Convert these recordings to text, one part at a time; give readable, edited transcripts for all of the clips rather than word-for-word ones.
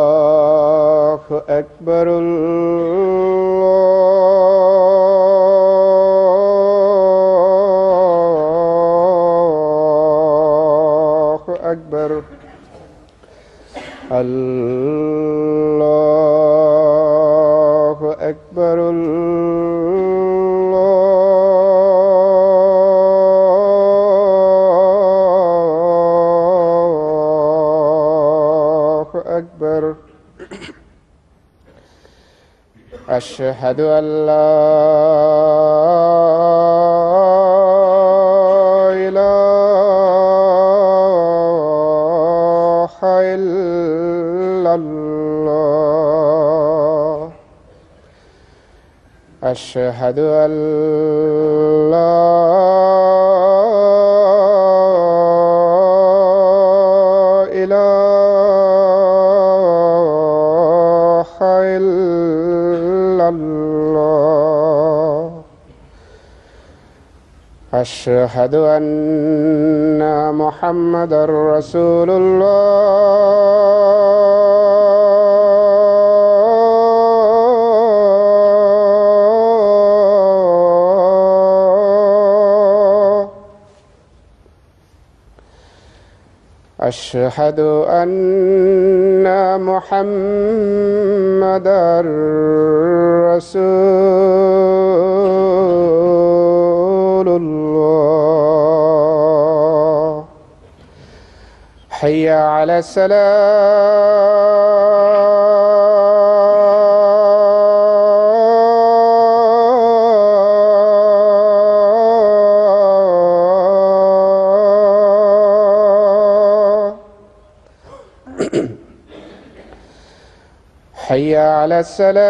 الله أكبر الله أكبر الله أكبر أكبر. أشهد أن لا إله إلا الله. أشهد أن لا إله إلا الله. أشهد أن محمدًا رسول الله. أشهد أن محمدًا رسول الله. حي على الصلاة. حي على السلام.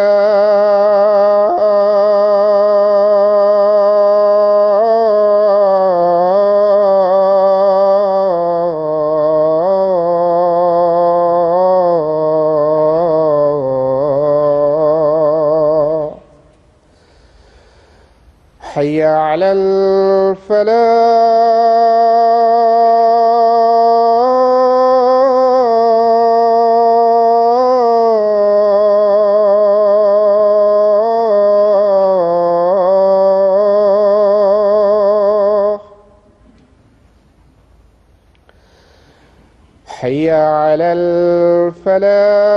حي على الفلاح. حي على الفلاح.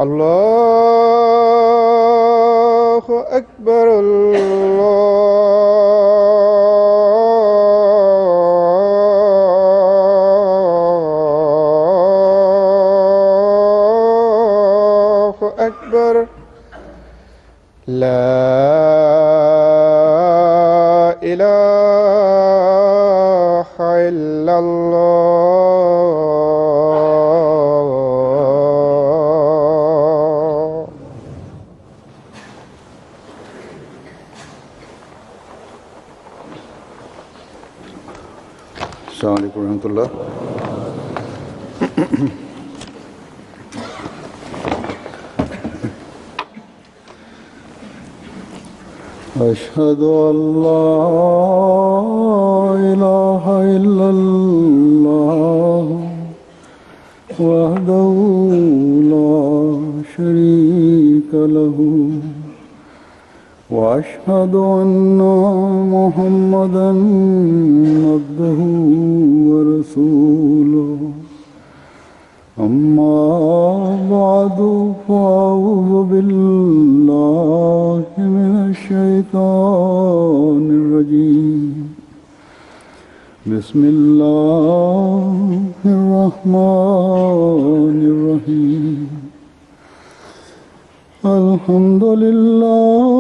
الله أكبر الله أكبر. لا إله إلا الله. السلام عليكم ورحمة الله. أشهد أن لا إله إلا الله وحده لا شريك له وأشهد أن محمدًا عبده ورسوله. أما بعد فأعوذ بالله من الشيطان الرجيم. بسم الله الرحمن الرحيم. الحمد لله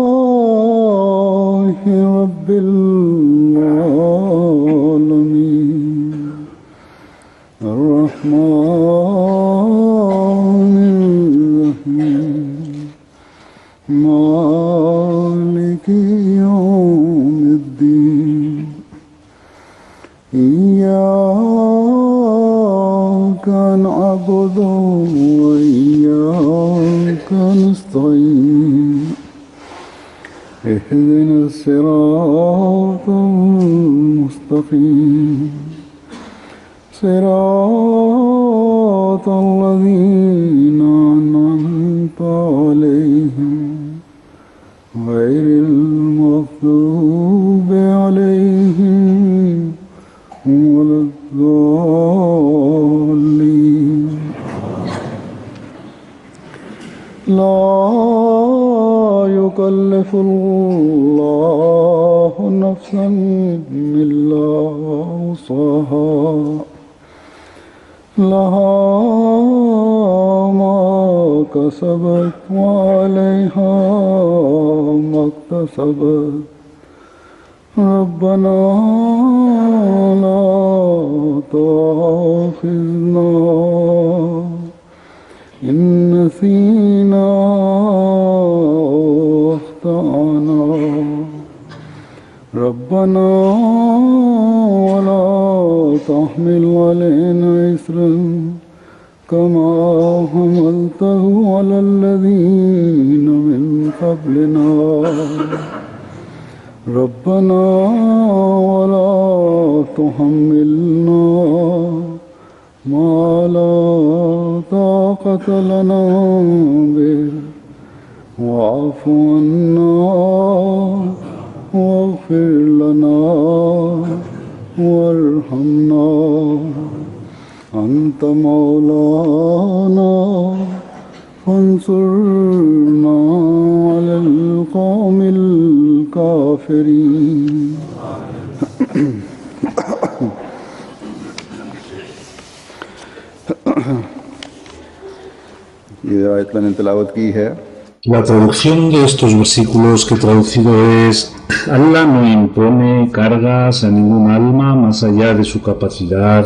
رب العالمين الرحمن الرحيم مالك يوم الدين إياك نعبد وإياك نستعين اهدنا الصراط المستقيم صراط الذين أنعمت عليهم غير المغضوب عليهم ولا الضالين لا يكلف الله نفسا إلا وسعها لها ما كسبت وعليها ما اكتسبت ربنا لا تؤاخذنا إن نسينا أخطأنا ربنا ولا تحمل علينا إصرا كما حملته على الذين من قبلنا ربنا ولا تحملنا ما لا طاقة لنا به واعف عنا واغفر لنا وارحمنا أنت مولانا فانصرنا على القوم الكافرين ये आयत मैंने तिलावत की है। La traducción de estos versículos que he traducido es: Allah no impone cargas a ningún alma más allá de su capacidad.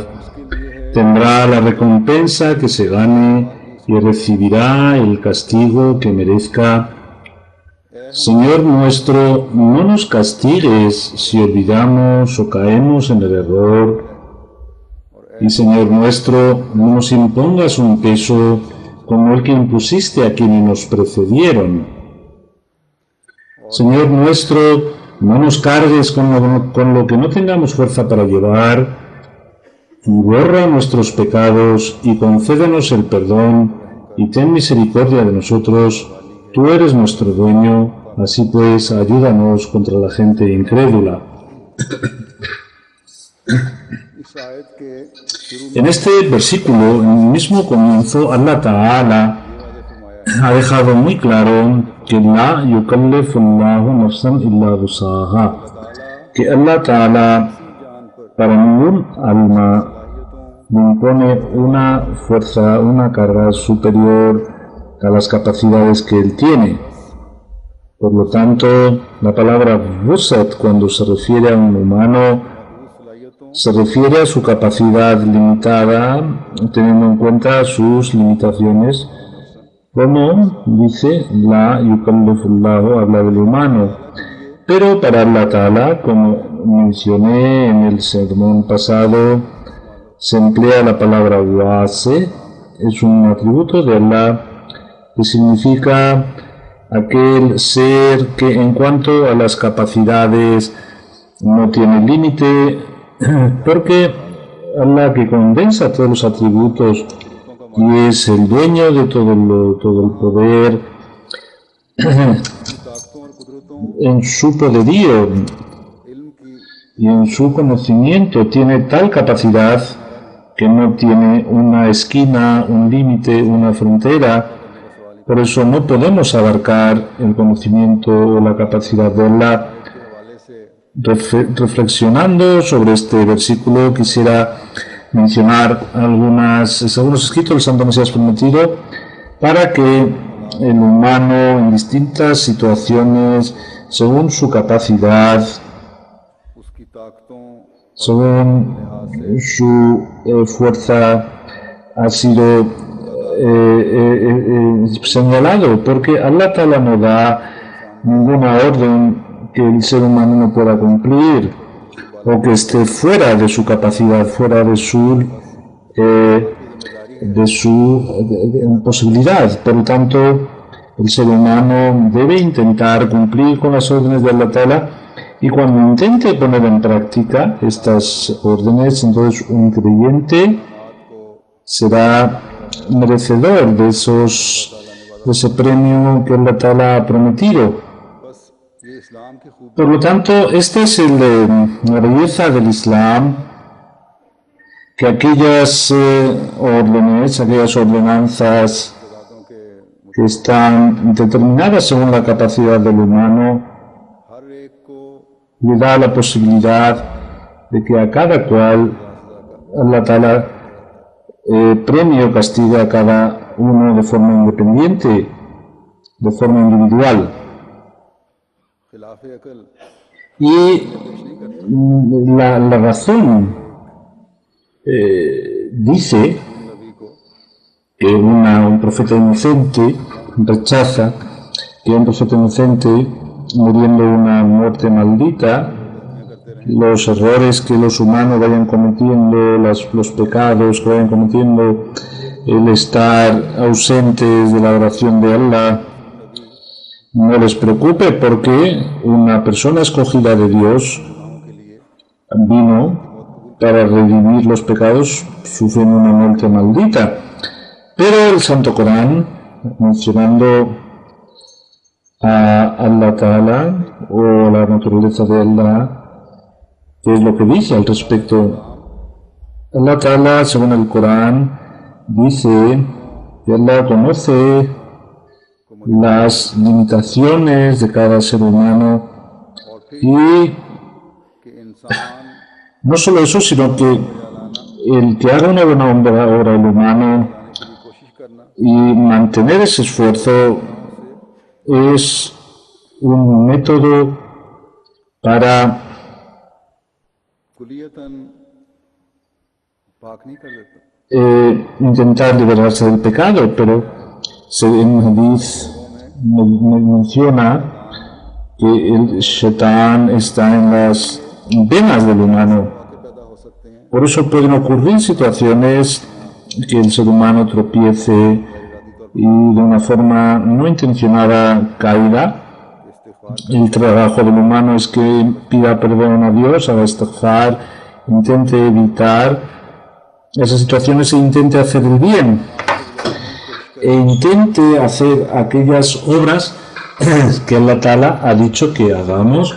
Tendrá la recompensa que se gane y recibirá el castigo que merezca. Señor nuestro, no nos castigues si olvidamos o caemos en el error. Y Señor nuestro, no nos impongas un peso como el que impusiste a quienes nos precedieron. Señor nuestro, no nos cargues con lo que no tengamos fuerza para llevar, y borra nuestros pecados y concédenos el perdón, y ten misericordia de nosotros, tú eres nuestro dueño, así pues ayúdanos contra la gente incrédula. En este versículo, en el mismo comienzo, Allah Ta'ala ha dejado muy claro que la yukallifullahu nafsan illa wusaha, que Allah Ta'ala para ningún alma le impone una fuerza, una carga superior a las capacidades que él tiene. Por lo tanto, la palabra wusat, cuando se refiere a un humano, se refiere a su capacidad limitada, teniendo en cuenta sus limitaciones, como dice la yukallifullahu, habla del humano. Pero para Allah Ta'ala, como mencioné en el sermón pasado, se emplea la palabra wase, es un atributo de Allah que significa aquel ser que en cuanto a las capacidades no tiene límite, porque Allah, que condensa todos los atributos y es el dueño de todo el poder, en su poderío y en su conocimiento tiene tal capacidad que no tiene una esquina, un límite, una frontera. Por eso no podemos abarcar el conocimiento o la capacidad de Allah. Reflexionando sobre este versículo, quisiera mencionar algunos escritos del Santo Mesías Prometido para que el humano en distintas situaciones, según su capacidad, उसकी ताकतों según su fuerza, ha sido señalado, porque Allah Ta'ala no da ninguna orden que el ser humano no pueda cumplir o que esté fuera de su capacidad, fuera de su posibilidad. Por lo tanto, el ser humano debe intentar cumplir con las órdenes de Allah Ta'ala, y cuando intente poner en práctica estas órdenes, entonces un creyente será merecedor de ese premio que Allah Ta'ala ha prometido. ये इस्लाम की खूब Por lo tanto, esta es la belleza del Islam, que aquellas órdenes, aquellas ordenanzas que están determinadas según la capacidad del humano, हर एक को le da la posibilidad de que a cada cual Allah Ta'ala premie o castigue a cada uno de forma independiente, de forma individual. खिलाफ अकल Y la razón dice नबी को que un profeta inocente rechaza que un profeta inocente, muriendo una muerte maldita, los errores que los humanos vayan cometiendo, los pecados que vayan cometiendo, el estar ausentes de la oración de Allah, no les preocupe, porque una persona escogida de Dios vino para redimir los pecados, sufren una muerte maldita. Pero el Santo Corán, mencionando a Allah Ta'ala o la naturaleza de Allah, ¿qué es lo que dice al respecto? Allah Ta'ala, según el Corán, dice que Allah conoce las limitaciones de cada ser humano, y कि इंसान no solo eso, sino que el que haga una buena obra el humano की कोशिश करना y mantener ese esfuerzo es un método para कुलियतन पाक नहीं कर देता intentar liberarse del pecado, pero en Hadith menciona que el Shaitán está en las venas del humano. के पैदा हो सकते हैं Por eso pueden ocurrir situaciones que el ser humano tropiece y de una forma no intencionada caiga. El trabajo del humano es que pida perdón a Dios, haga istighfar, intente evitar esas situaciones e intente hacer el bien. E intente hacer aquellas obras que Allah Ta'ala ha dicho que hagamos,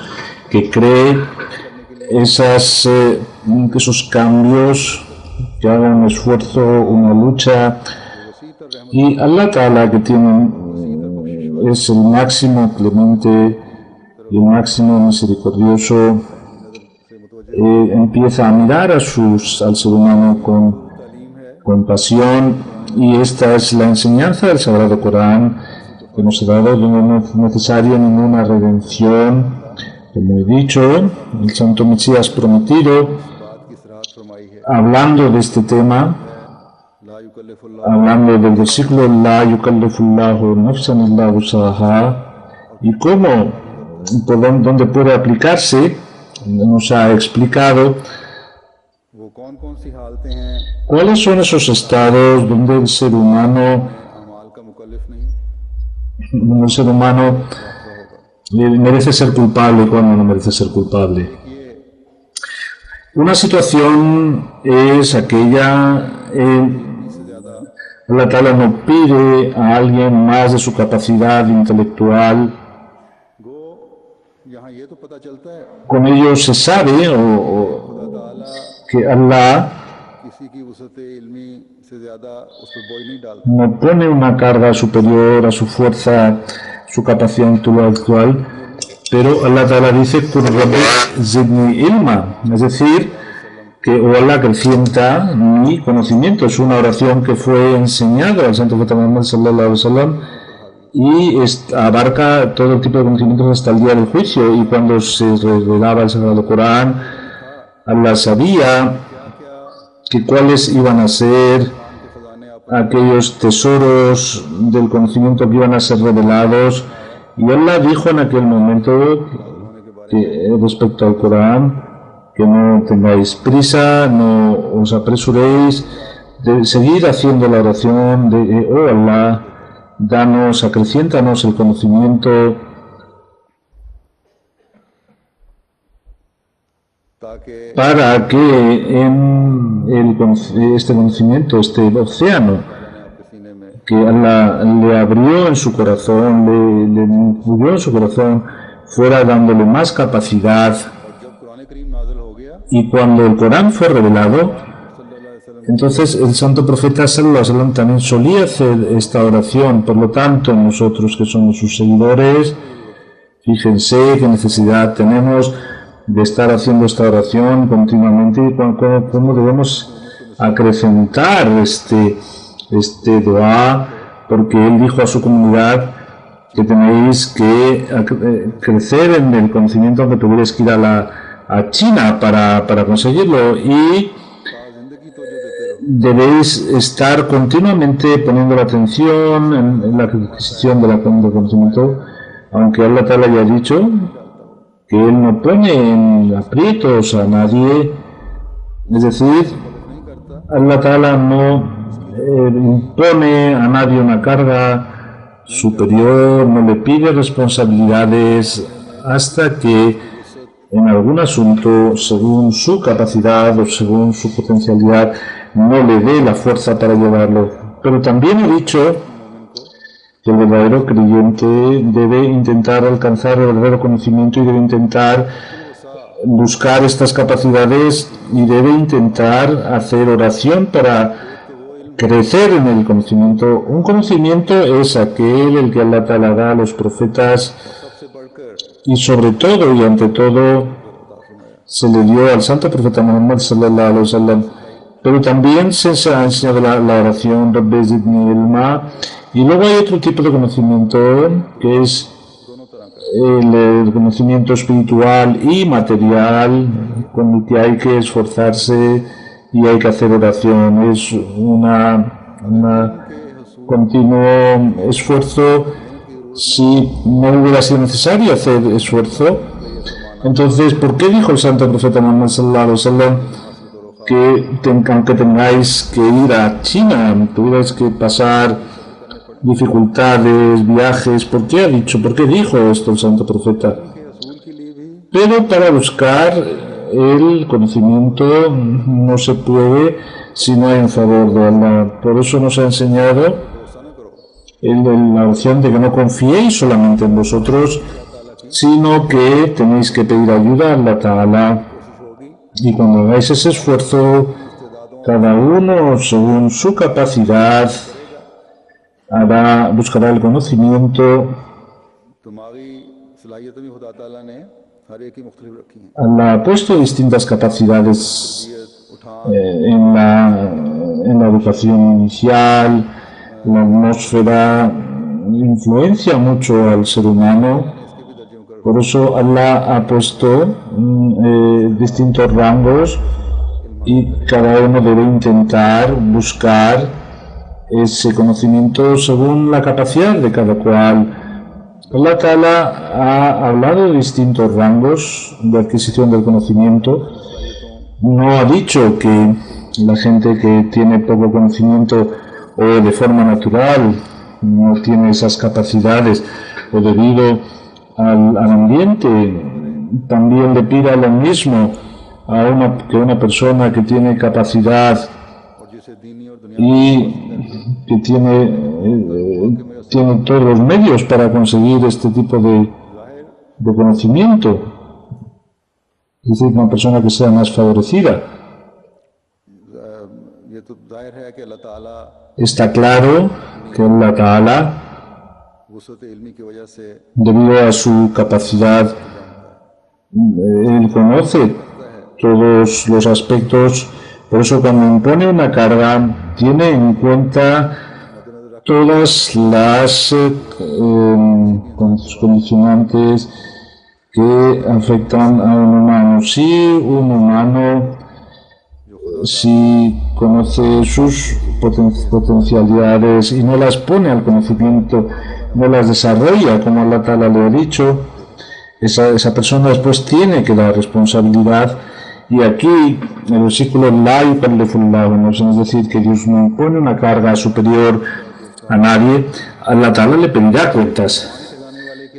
que cree esos cambios, que haga un esfuerzo, una lucha. Y Allah Ta'ala, que es el máximo clemente y el máximo misericordioso, empieza a mirar al ser humano con compasión, y esta es la enseñanza del Sagrado Corán que nos ha dado, donde no es necesaria ninguna redención. Como he dicho, el Santo Mesías prometido, hablando de este tema, ला युकल्लिफुल्लाह hablando del versículo La yukallifullahu nafsan illa wusaha, y cómo, dónde puede aplicarse, nos ha explicado वो कौन सी हालतें हैं cuáles son esos estados donde el ser humano अमाल का मुकल्लिफ नहीं merece ser culpable y cuando no merece ser culpable. Una situación es aquella Allah Ta'ala no pide a alguien más de su capacidad intelectual. गो यहाँ ये तो पता चलता है Con ello se sabe que Allah किसी की वसत इल्मी से ज्यादा उस पर बोझ नहीं डालता no pone una carga superior a su fuerza, su capacidad intelectual, pero Allah Ta'ala dice "Qul rabbi zidni ilma", es decir, que Allah acrecienta mi conocimiento. Es una oración que fue enseñada al Santo Profeta Muhammad sallallahu alaihi wasallam, y abarca todo tipo de conocimientos hasta el día del juicio. Y cuando se revelaba el Sagrado Corán, Allah sabía que cuáles iban a ser aquellos tesoros del conocimiento que iban a ser revelados. Y Allah dijo en aquel momento que, respecto al Corán, que no tengáis prisa, no os apresuréis, de seguir haciendo la oración de oh Allah, danos, acreciéntanos el conocimiento para que en este conocimiento, este océano que Allah le abrió en su corazón, le influyó en su corazón, fuera dándole más capacidad. Y cuando el Corán fue revelado, entonces el santo profeta sallallahu alaihi wasallam también solía hacer esta oración. Por lo tanto, nosotros que somos sus seguidores, fíjense qué necesidad tenemos de estar haciendo esta oración continuamente y cómo debemos acrecentar este dua, porque él dijo a su comunidad que tenéis que crecer en el conocimiento, aunque tuvierais que ir a China para conseguirlo, y debéis estar continuamente poniendo la atención en la adquisición del conocimiento, aunque Allah Ta'ala haya dicho que él no pone en aprietos a nadie, es decir, Allah Ta'ala no impone a nadie una carga superior, no le pide responsabilidades hasta que en algún asunto, según su capacidad o según su potencialidad, no le dé la fuerza para llevarlo. Pero también he dicho que el verdadero creyente debe intentar alcanzar el verdadero conocimiento y debe intentar buscar estas capacidades y debe intentar hacer oración para crecer en el conocimiento. Un conocimiento es aquel el que Allah Ta'ala da a los profetas, y sobre todo y ante todo se le dio al santo profeta Muhammad sallallahu alaihi wasallam. Pero también se ha enseñado la oración Rabbi zidni ilma, y luego hay otro tipo de conocimiento que es el conocimiento espiritual y material, con el que hay que esforzarse y hay que hacer oración. Es un continuo esfuerzo. Si no hubiera sido necesario hacer esfuerzo, entonces, ¿por qué dijo el santo profeta Muhammad sallallahu alaihi wasallam que aunque tengáis que ir a China, tuvierais que pasar dificultades, viajes? ¿Por qué ha dicho? ¿Por qué dijo esto el santo profeta? Pero para buscar el conocimiento no se puede si no hay en favor de Allah. Por eso nos ha enseñado la opción de que no confiéis solamente en vosotros, sino que tenéis que pedir ayuda a Allah Ta'ala. Y cuando hagáis ese esfuerzo, cada uno según su capacidad buscará el conocimiento. Allah ha puesto distintas capacidades en la educación inicial. La atmósfera influencia mucho al ser humano, por eso Allah ha puesto distintos rangos y cada uno debe intentar buscar ese conocimiento según la capacidad de cada cual. Allah Ta'ala ha hablado de distintos rangos de adquisición del conocimiento. No ha dicho que la gente que tiene poco conocimiento o de forma natural no tiene esas capacidades o debido al ambiente también le pida lo mismo que una persona que tiene capacidad y que tiene todos los medios para conseguir este tipo de conocimiento, es decir, una persona que sea más favorecida. Está claro que Allah Ta'ala, debido a su capacidad, Él conoce todos los aspectos. Por eso cuando impone una carga, tiene en cuenta todas las condicionantes que afectan a un humano. Si un humano conoce sus potencialidades y no las pone al conocimiento, no las desarrolla como Allah Ta'ala le ha dicho, esa persona después tiene que dar responsabilidad. Y aquí el versículo la yukallifullahu, es decir, que Dios no impone una carga superior a nadie, Allah Ta'ala le pedirá cuentas.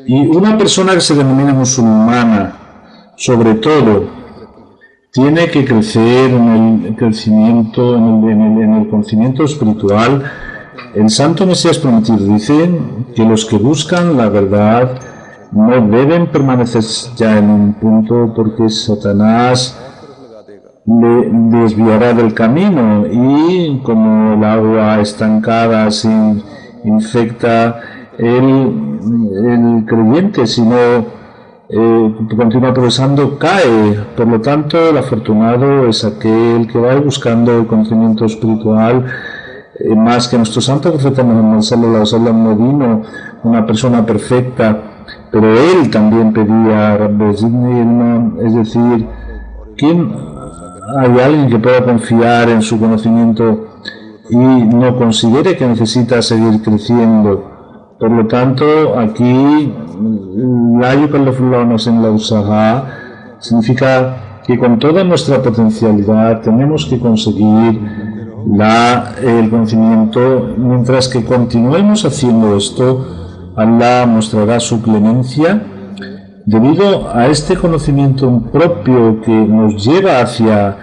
Y una persona que se denomina musulmana, sobre todo, tiene que crecer en el crecimiento, en el conocimiento espiritual. El Santo Mesías Prometido dice que los que buscan la verdad no deben permanecer ya en un punto, porque Satanás le desviará del camino, y como el agua estancada se infecta el creyente, si no continúa progresando, cae. Por lo tanto, el afortunado es aquel que va buscando el conocimiento espiritual, más que nuestro santo profeta Muhammad sallallahu alaihi wasallam no vino una persona perfecta, pero él también pedía Rabbi zidni ilma, es decir, ¿quién hay alguien que pueda confiar en su conocimiento y no considere que necesita seguir creciendo? Por lo tanto, aquí la yukallifullahu nafsan illa wusaha significa que con toda nuestra potencialidad tenemos que conseguir el conocimiento. Mientras que continuemos haciendo esto, Allah mostrará su clemencia. Debido a este conocimiento propio que nos lleva hacia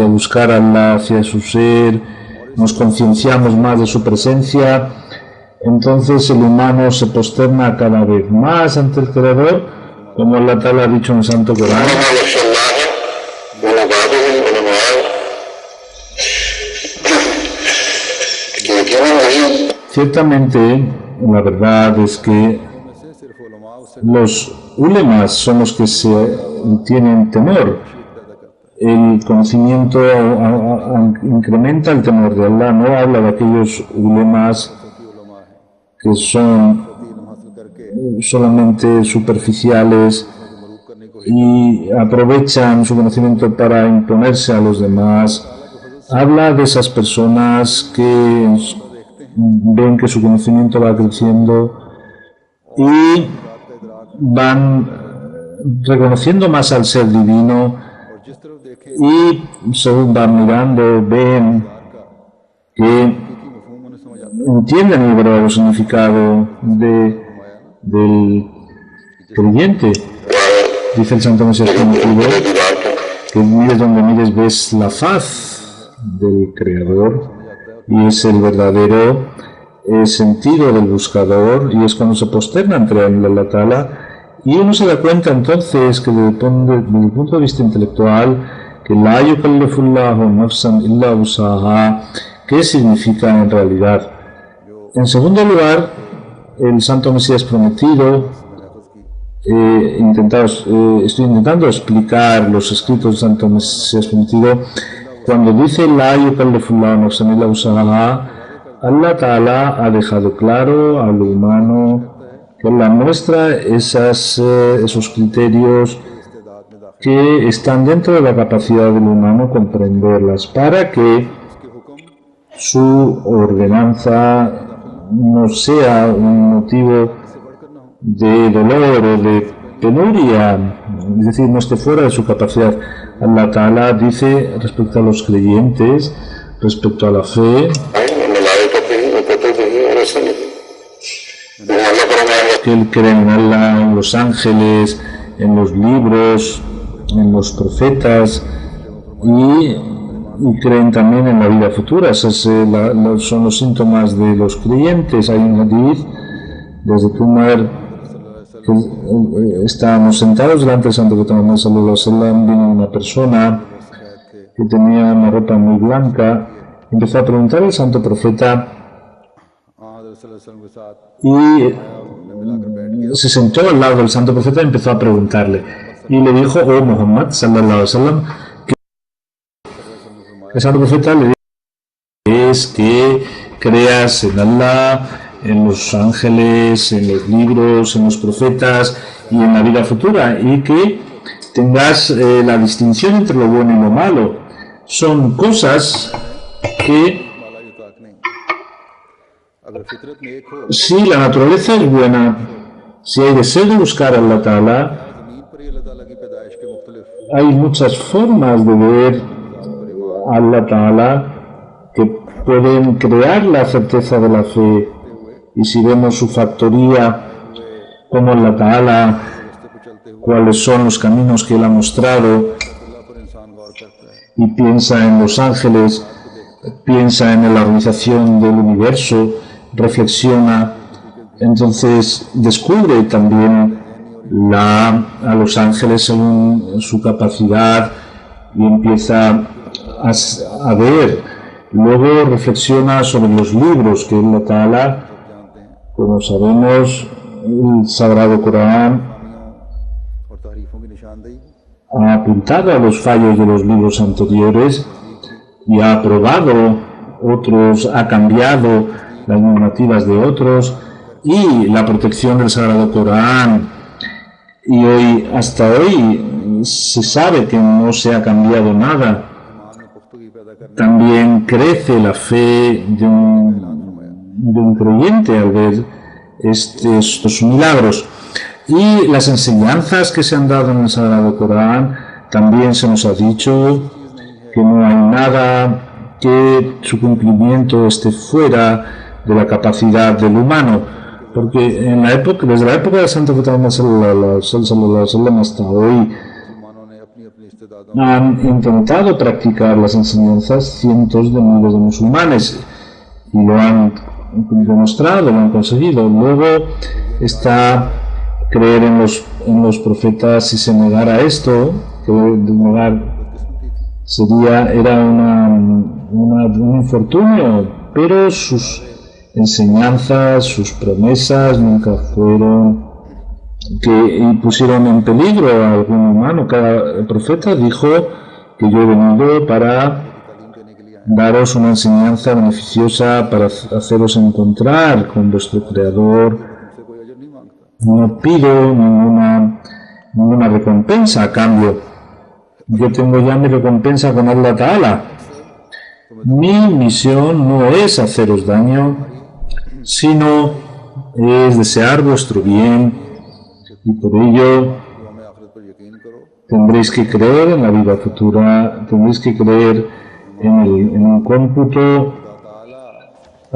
buscar a Allah, hacia su ser, nos concienciamos más de su presencia, entonces el humano se posterna cada vez más ante el Creador, como Allah Ta'ala ha dicho en el Santo Corán. Ciertamente, la verdad es que los ulemas son los que tienen temor. El conocimiento incrementa el temor de Allah. No habla de aquellos ulemas que son solamente superficiales y aprovechan su conocimiento para imponerse a los demás. Habla de esas personas que ven que su conocimiento va creciendo y van reconociendo más al ser divino, y según van mirando ven que entienden el verdadero significado del creyente. Dice el Santo Mesías Prometido que mires donde mires ves la faz del Creador, y es el verdadero sentido del buscador, y es cuando se posterna ante Allah Ta'ala, y uno se da cuenta entonces que desde el punto de vista intelectual, que la yukallifullahu nafsan illa wusaha, ¿qué significa en realidad? En segundo lugar, el Santo Mesías Prometido, estoy intentando explicar los escritos del Santo Mesías Prometido. Cuando dice la yukallifullahu nafsan illa wusaha, Allah Ta'ala ha dejado claro al humano que la muestra esos criterios que están dentro de la capacidad del humano comprenderlas, para que su ordenanza no sea un motivo de dolor o de penuria, es decir, no esté fuera de su capacidad. Allah Ta'ala dice respecto a los creyentes, respecto a la fe, que él cree en Allah, en los ángeles, en los libros, en los profetas, y creen también en la vida futura. Esos son los síntomas de los creyentes. Hay un hadith desde Tumar, que estábamos sentados delante del Santo Profeta Muhammad sallallahu alaihi wasallam, vino una persona que tenía una ropa muy blanca, empezó a preguntar al Santo Profeta y se sentó al lado del Santo Profeta y empezó a preguntarle, y le dijo: oh Muhammad sallallahu alaihi wasallam, que el Santo Profeta le dijo es que creas en Allah, en los ángeles, en los libros, en los profetas y en la vida futura, y que tengas la distinción entre lo bueno y lo malo. Son cosas que, माला ये ताक नहीं। अगर फितरत में एक हो, si la naturaleza es buena, si hay deseo de buscar a Allah Ta'ala, जमीन पर ही अल्लाह ताला की पैदाइश के मुख्तलिफ hay muchas formas de ver a Allah Ta'ala que pueden crear la certeza de la fe. Y si vemos su factoría, como Allah Ta'ala, रास्ते पर चलते हुए cuáles son los caminos que Él ha mostrado, अल्लाह पर इंसान गौर करता है। y piensa en los ángeles, piensa en la organización del universo, reflexiona, entonces descubre también a los ángeles en su capacidad y empieza a ver. Luego reflexiona sobre los libros que Allah Ta'ala, como sabemos, el Sagrado Corán और तारीफों की निशानदेही ha apuntado a los fallos de los libros anteriores y ha aprobado otros, ha cambiado las normativas de otros, y la protección del Sagrado Corán. Y hasta hoy se sabe que no se ha cambiado nada. ईमान में पुख्तगी पैदा करने También crece la fe de un creyente al ver estos milagros. Y las enseñanzas que se han dado en el Sagrado Corán, también se nos ha dicho que no hay nada que su cumplimiento esté fuera de la capacidad del humano, porque desde la época de Santo Fatima sallallahu alaihi wasallam hasta hoy मुसलमानों ने अपनी अपनी इस्तेदादों han intentado practicar las enseñanzas cientos de miles de musulmanes y lo han demostrado, lo han conseguido. Luego está creer en los profetas. Si se negara esto, que negar era un infortunio, pero sus enseñanzas, sus promesas nunca fueron que pusieron en peligro a algún humano. Cada profeta dijo que yo he venido para daros una enseñanza beneficiosa, para haceros encontrar con vuestro Creador. से कोई अजर नहीं मांगता। No pido ninguna recompensa a cambio. Yo tengo ya mi recompensa con Allah Ta'ala. Mi misión no es haceros daño, sino es desear vuestro bien, y por ello दुआ में आखिरत पर यकीन करो। tendréis que creer en la vida futura, tendréis que creer en un cómputo,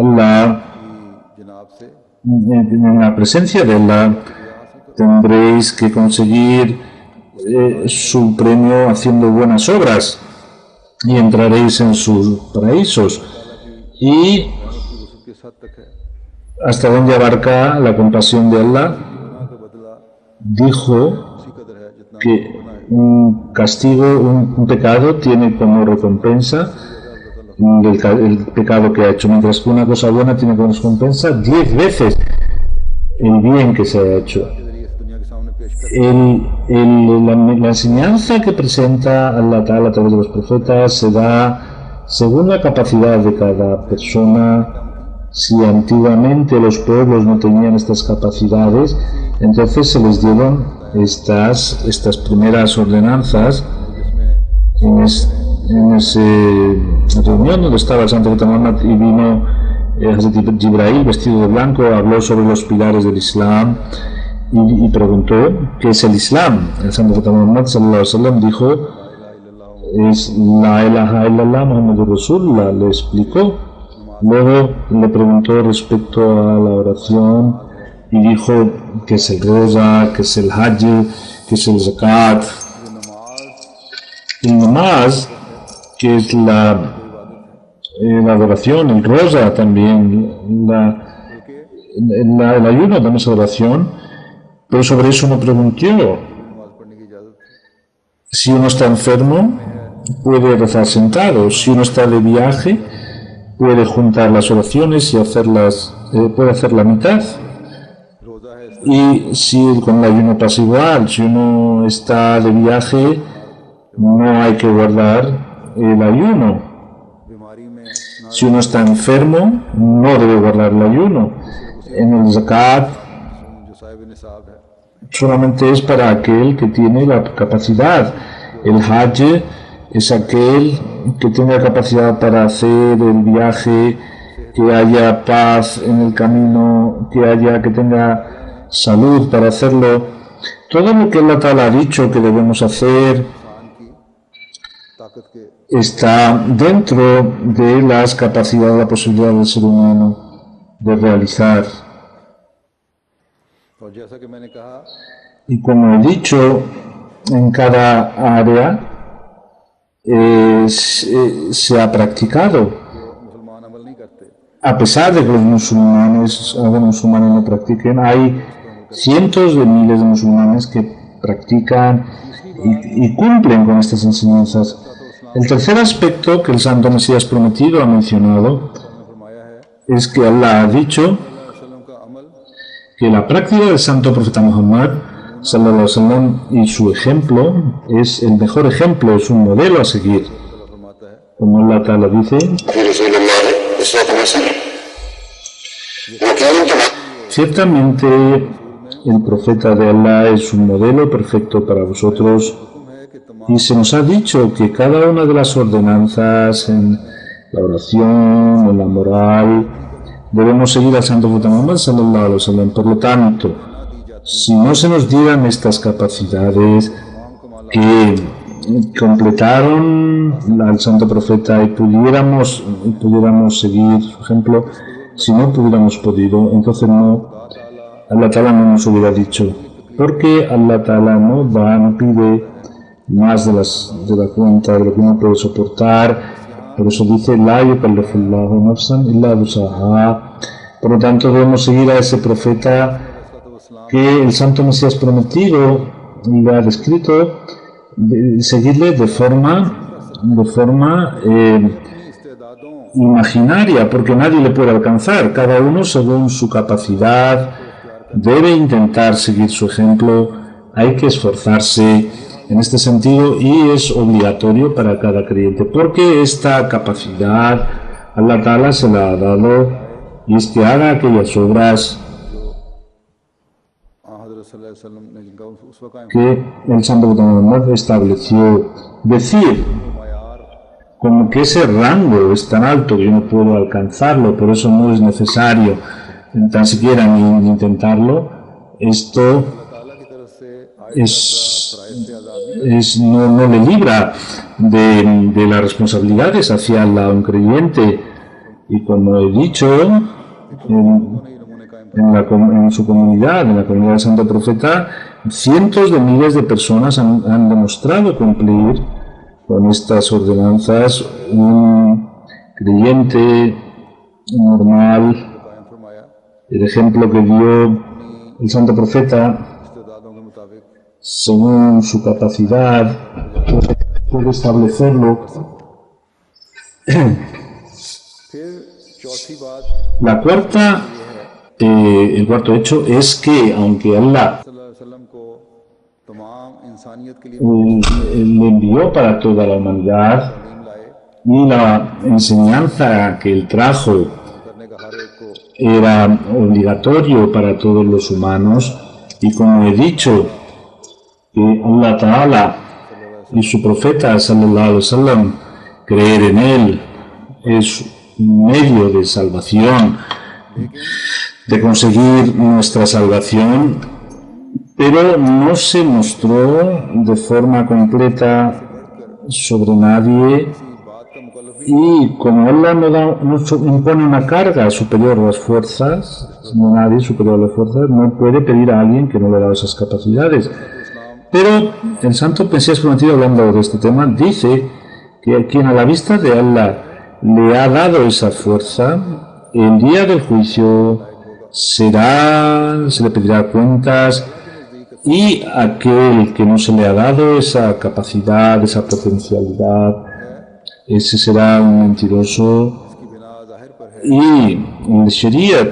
Allah, की जनाब से en la presencia de Allah. Tendréis que conseguir su premio haciendo buenas obras y entraréis en sus paraísos. Y की वसत किस हद तक है? hasta donde abarca la compasión de Allah, गुनाह का बदला dijo उसी कदर है जितना que un castigo, un pecado tiene como recompensa el pecado que ha hecho, mientras que una cosa buena tiene como recompensa 10 veces el bien que se ha hecho. के जरिए इस दुनिया के सामने पेश कर La enseñanza que presenta Allah Ta'ala a través de los profetas se da según la capacidad de cada persona. Si antiguamente los pueblos no tenían estas capacidades, entonces se les dieron estas primeras ordenanzas en esa reunión donde estaba el Santo Profeta Muhammad, y vino Hazrat Jibrail vestido de blanco, habló sobre los pilares del Islam y preguntó ¿qué es el Islam? El Santo Profeta Muhammad sallallahu alaihi wasallam dijo es la ilaha illallah Muhammadur Rasulullah, le explicó. Luego le preguntó respecto a la oración y dijo que es el roza, que es el hajj, que es el zakat. El namaz, que es la adoración, el roza también, el ayuno también es oración, pero sobre eso no preguntó. नमाज पढ़ने की इजाजत है। Si uno está enfermo, puede rezar sentado. Si uno está de viaje, puede juntar las oraciones y puede hacer la mitad. रोजा है इस Y si con el ayuno pasa igual, si uno está de viaje, no hay que guardar el ayuno. बीमारी में ना Si uno está enfermo, no debe guardar el ayuno. En el zakat जो साहिब निसाब है solamente es para aquel que tiene la capacidad. El hajj es aquel que tenga capacidad para hacer el viaje, que haya paz en el camino, que tenga salud para hacerlo. Todo lo que Allah Ta'ala ha dicho que debemos hacer इंसान की ताकत के está dentro de las capacidades, la posibilidad del ser humano de realizar. और जैसा कि मैंने कहा Y como he dicho, en cada área se ha practicado. मुसलमान अमल नहीं करते A pesar de que algunos musulmanes no practiquen, hay cientos de miles de musulmanes que practican y cumplen con estas enseñanzas. El tercer aspecto que el Santo Mesías prometido ha mencionado ने फरमाया है es que Allah ha dicho वसल्लम का अमल que la práctica del Santo Profeta Muhammad sallallahu alaihi wasallam y su ejemplo es el mejor ejemplo, es un modelo a seguir. अल्लाह फरमाता है Como Allah Ta'ala dice, ciertamente el profeta de Allah es un modelo perfecto para vosotros हुक्म है कि तमाम y se nos ha dicho que cada una de las ordenanzas en la oración, en la moral, debemos seguir al Santo Profeta Muhammad sallallahu alaihi wasallam. Por lo tanto, si no se nos dieran estas capacidades que completaron al Santo Profeta y pudiéramos seguir su ejemplo, si no hubiéramos podido, entonces Allah Ta'ala no nos hubiera dicho, porque Allah Ta'ala no pide más de la cuenta, de lo que uno puede soportar. Por eso dice, la yukallifullahu nafsan illa wusaha. Por lo tanto, debemos seguir a ese profeta que el Santo Mesías prometido le ha descrito, seguirle de forma imaginaria, porque nadie le puede alcanzar. Cada uno, según su capacidad, debe intentar seguir su ejemplo. Hay que esforzarse en este sentido y es obligatorio para cada creyente, porque esta capacidad Allah Ta'ala se la ha dado, y es que haga aquellas obras हज़रत सल्लल्लाहु अलैहि वसल्लम ने जिनका उस वक़्त que el Santo Muhammad estableció. Decir como que ese rango es tan alto que yo no puedo alcanzarlo, por eso no es necesario tan siquiera ni intentarlo, esto ताला की तरफ से no le libra de las responsabilidades hacia un creyente. Y como he dicho, en su comunidad, en la comunidad del Santo Profeta, cientos de miles de personas han demostrado cumplir con estas ordenanzas. Un creyente normal, कायम फरमाया el ejemplo que dio el Santo Profeta, इस्तेदादों के मुताबिक según su capacidad, puede establecerlo. फिर चौथी बात El cuarto hecho es que, aunque Allah सल्लल्लाहु अलैहि वसल्लम को तमाम इंसानियत के लिए le envió para toda la humanidad, तालीम लाए y la enseñanza que él trajo करने का हर एक को era obligatorio para todos los humanos, y como he dicho, que Allah Ta'ala y su profeta sallallahu alaihi wasallam, creer en él es un medio de salvación, de conseguir nuestra salvación, pero no se mostró de forma completa sobre nadie. बात का मुकल्लफ Y como Allah no impone una carga superior a las fuerzas, nadie superior a las fuerzas no puede pedir a alguien que no le da esas capacidades. Pero el Santo Mesías prometido, hablando de este tema, dice que a quien a la vista de Allah le ha dado esa fuerza, el día del juicio se le pedirá cuentas, y aquel que no se le ha dado esa capacidad, esa potencialidad, ese será un mentiroso. की बिना जाहिर पर है Y el Shariat,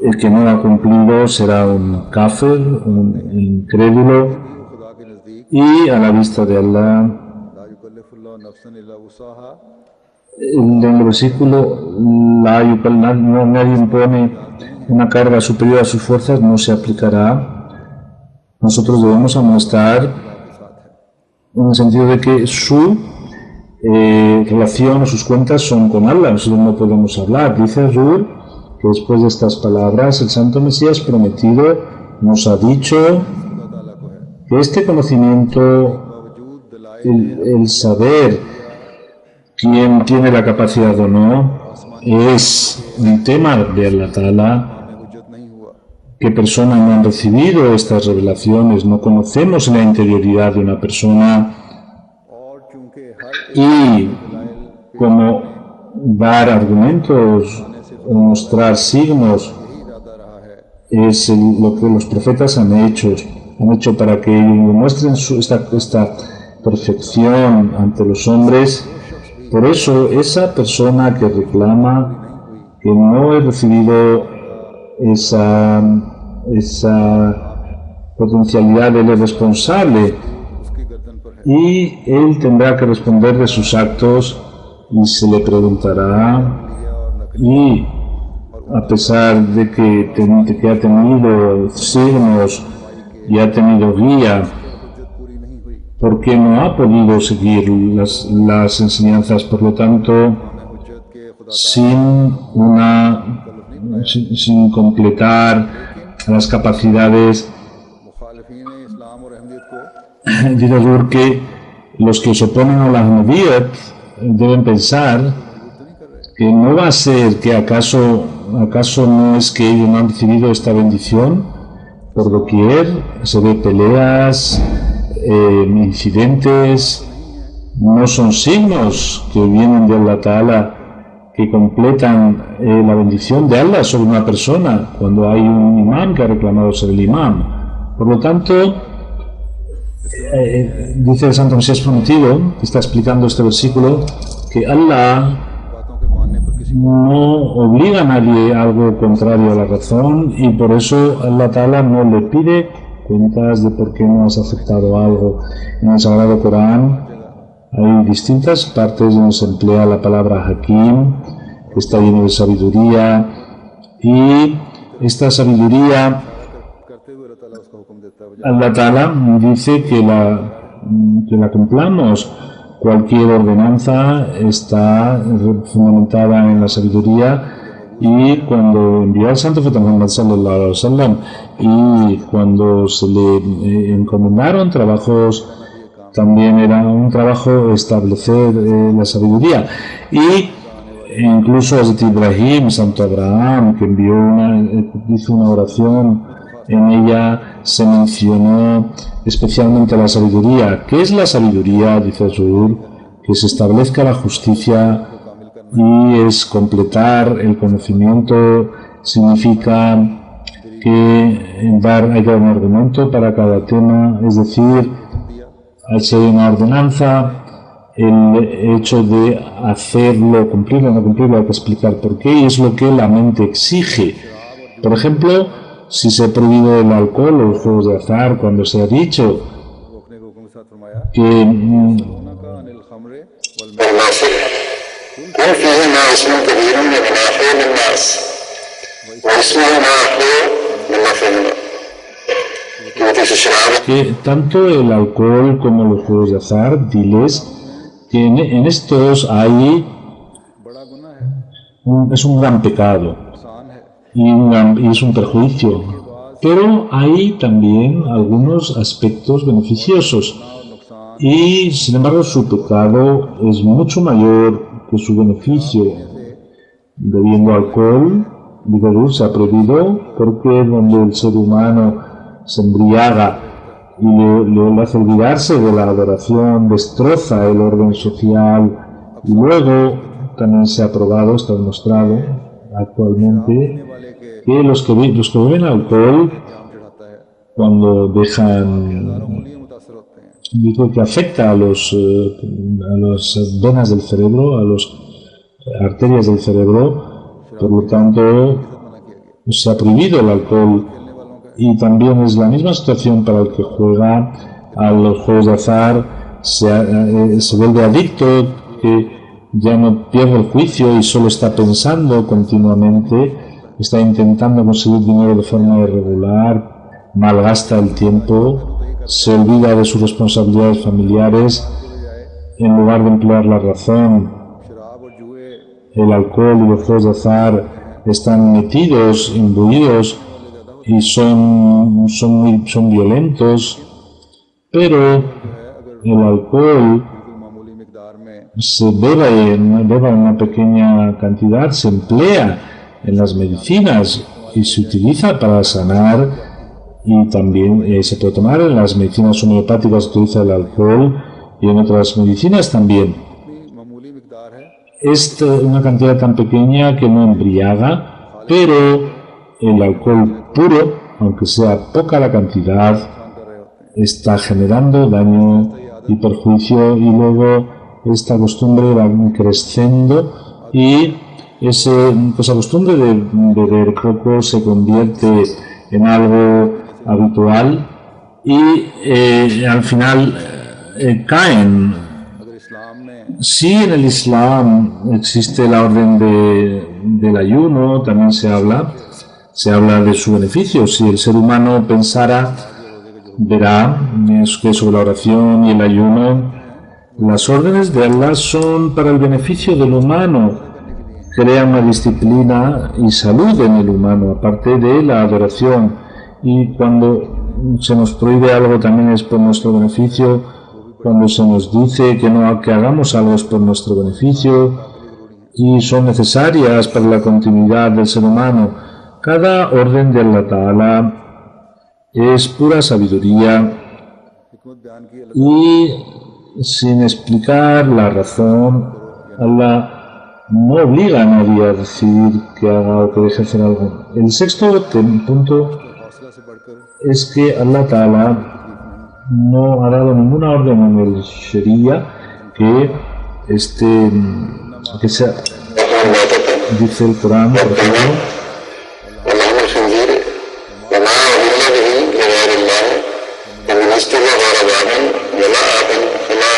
el que no ha cumplido, será un kafir, un incrédulo, खुदा के नज़दीक y a la vista de Allah ला युकल्लिफुल्लाहु नफ्सन इल्ला वुसाहा en el versículo nadie impone una carga superior a sus fuerzas no se aplicará. Nosotros debemos amonestar en el sentido de que su relación o sus cuentas son con Allah. Nosotros no podemos hablar. Dice Rur que después de estas palabras el Santo Mesías prometido nos ha dicho que este conocimiento, el saber quién tiene la capacidad o no, es un tema de Allah Ta'ala. ¿Qué personas no han recibido estas revelaciones? No conocemos la interioridad de una persona. Y como dar argumentos o mostrar signos es lo que los profetas han hecho para que muestren esta perfección ante los hombres. Por eso esa persona que reclama que no he recibido esa potencialidad, él es responsable y él tendrá que responder de sus actos y se le preguntará, y a pesar de que ha tenido signos y ha tenido guía, ¿por qué no ha podido seguir las enseñanzas? Por lo tanto, sin completar las capacidades, digo que los que se oponen a la Ahmadiyyat deben pensar que no va a ser que acaso no es que ellos no han recibido esta bendición. Por doquier se ve peleas, incidentes, no son signos que vienen de Allah Ta'ala que completan la bendición de Allah sobre una persona cuando hay un imán que ha reclamado ser el imán. Por lo tanto, dice el Santo Mesías prometido, que está explicando este versículo, que Allah no obliga a nadie a algo contrario a la razón, y por eso Allah Ta'ala no le pide cuentas de por qué no has aceptado algo. En el Sagrado Corán hay distintas partes donde se emplea la palabra Hakim, que está lleno de sabiduría, y esta sabiduría Allah Ta'ala dice que la cumplamos. Cualquier ordenanza está fundamentada en la sabiduría, y cuando envió al Santo Profeta Muhammad sallallahu alaihi wasallam y cuando se le encomendaron trabajos, también era un trabajo establecer la sabiduría. Y incluso Hazrat Ibrahim, Santo Abraham, que hizo una oración, en ella se mencionó especialmente la sabiduría. ¿Qué es la sabiduría? Dice Zuhur, que se establezca la justicia, y es completar el conocimiento. Significa que hay que dar un argumento para cada tema, es decir, al ser una ordenanza, el hecho de hacerlo, cumplirlo o no cumplirlo, hay que explicar por qué, y es lo que la mente exige. Por ejemplo, si se ha prohibido el alcohol o los juegos de azar, cuando se ha dicho que tanto el alcohol como los juegos de azar, diles que en estos es un gran pecado y es un perjuicio, pero hay también algunos aspectos beneficiosos, y sin embargo su pecado es mucho mayor que su beneficio. Bebiendo alcohol, se ha prohibido porque donde el ser humano se embriaga y le hace olvidarse de la adoración, destroza el orden social, y luego también se ha probado, está demostrado actualmente, que los que beben alcohol, cuando digo que afecta a las venas del cerebro, a las arterias del cerebro, por lo tanto se ha prohibido el alcohol. Y también es la misma situación para el que juega a los juegos de azar, se vuelve adicto, que ya no pierde el juicio y solo está pensando continuamente, está intentando conseguir dinero de forma irregular, malgasta el tiempo, se olvida de sus responsabilidades familiares, en lugar de emplear la razón, शराब और जुए el alcohol y los juegos de azar están metidos, imbuidos y son violentos, pero el alcohol बिल्कुल मामूली मिकदार में se beba en una pequeña cantidad, se emplea en las medicinas y se utiliza para sanar, y también se puede tomar en las medicinas homeopáticas, se utiliza el alcohol y en otras medicinas también. इतनी मामूली मिकदार है Es una cantidad tan pequeña que no embriaga, pero el alcohol puro, aunque sea poca la cantidad, नुकसान कर रहे होते हैं está generando daño y perjuicio, y luego esta costumbre va creciendo y esa costumbre de beber poco se convierte en algo habitual y al final caen. अगर इस्लाम में Sí, en el Islam existe la orden del ayuno, también se habla de su beneficio. Si el ser humano pensara, verá que sobre la oración y el ayuno, las órdenes de Allah son para el beneficio del humano, crean una disciplina y salud en el humano, aparte de la adoración. Y cuando se nos prohíbe algo también es por nuestro beneficio. Cuando se nos dice que hagamos algo es por nuestro beneficio y son necesarias para la continuidad del ser humano. Cada orden de Allah Ta'ala es pura sabiduría हिकमत बयान की अलग y sin explicar la razón, Allah no obliga a nadie a decir que haga o que deje hacer algo. El sexto punto हौसला से बढ़कर es que Allah Ta'ala no ha dado ninguna orden en el Sharia que sea, dice el Corán, por ejemplo, ولحم الخنزير وما أهل به لغير الله ومن اضطر غير باغ ولا آثم فلا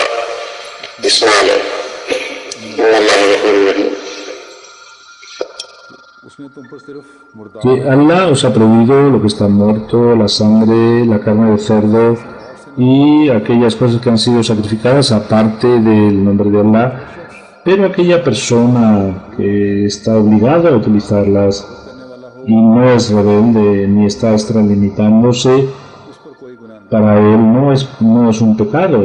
إثم عليه إن الله غفور رحيم. उसने तुम पर सिर्फ मुर्दा que Allah os ha prohibido lo que está muerto, la sangre, la carne de cerdo y aquellas cosas que han sido sacrificadas aparte del nombre de Allah, pero aquella persona que está obligada a utilizarlas y no es rebelde ni está extralimitándose, उस पर कोई गुनाह नहीं para él no es un pecado,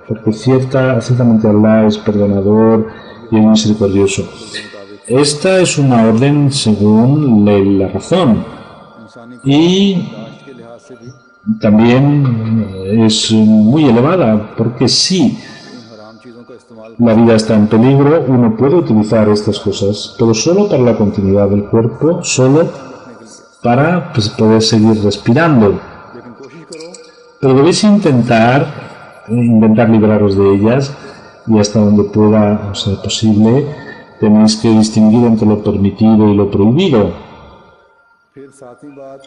porque ciertamente Allah es perdonador y es misericordioso. Esta es una orden según la razón इंसानी y बर्दाश्त के लिहाज से भी también es muy elevada, porque si इन हराम चीज़ों का इस्तेमाल la vida está en peligro, uno puede utilizar estas cosas, pero solo para la continuidad del cuerpo, solo para poder seguir respirando. लेकिन कोशिश करो Pero debéis intentar liberaros de ellas, y hasta donde pueda ser posible, tenéis que distinguir entre lo permitido y lo prohibido. फिर सातवीं बात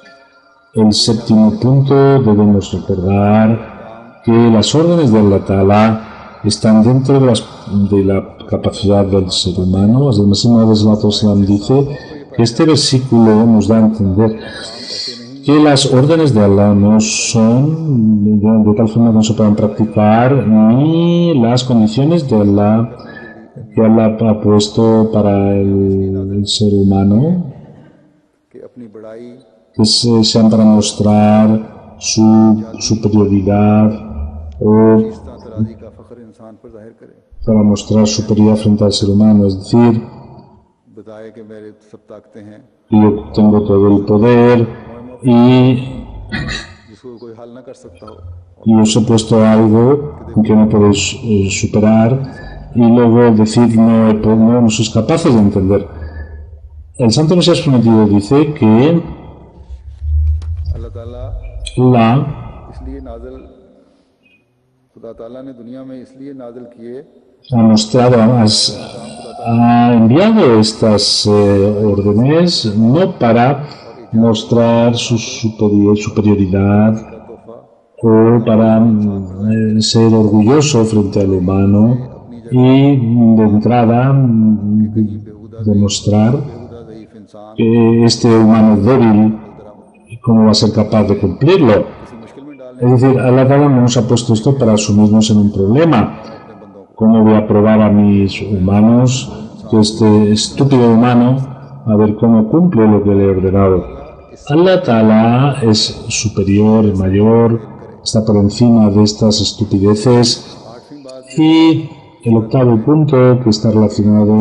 El séptimo punto, debemos recordar que las órdenes de Allah Ta'ala están dentro de la capacidad del ser humano. El Masih dice que este versículo nos da a entender que las órdenes de Allah no son de tal forma que no se puedan practicar, ni las condiciones de Allah que Allah ha puesto para el ser humano, कि अपनी बड़ाई que sean para mostrar su superioridad o इस तराजी का फख्र इंसान पर जाहिर करे para mostrar superioridad frente al ser humano, es decir, बताए कि मेरे सब ताकतें हैं que yo tengo todo el poder y जिसको कोई हल ना कर सकता हो y os he puesto algo que no podéis superar, y luego decir no sois capaces de entender. El Santo Mesías Prometido dice que अल्लाह ताला Allah इसलिए नाजल खुदा ताला ने दुनिया में इसलिए नाजल किए ha mostrado, ha enviado estas órdenes no para mostrar su superioridad तोहफा o para ser orgulloso frente al humano y de entrada demostrar ज़ईफ़ इंसान que este humano débil, ¿cómo va a ser capaz de cumplirlo? किसी मुश्किल में डालने Es decir, Allah Ta'ala no nos ha puesto esto para sumirnos en un problema. अपने बंदों को ¿Cómo voy a probar a mis humanos, que este estúpido humano, a ver cómo cumple lo que le he ordenado? Allah Ta'ala es superior, es mayor, está por encima de estas estupideces. आठवीं बात Y el octavo punto que está relacionado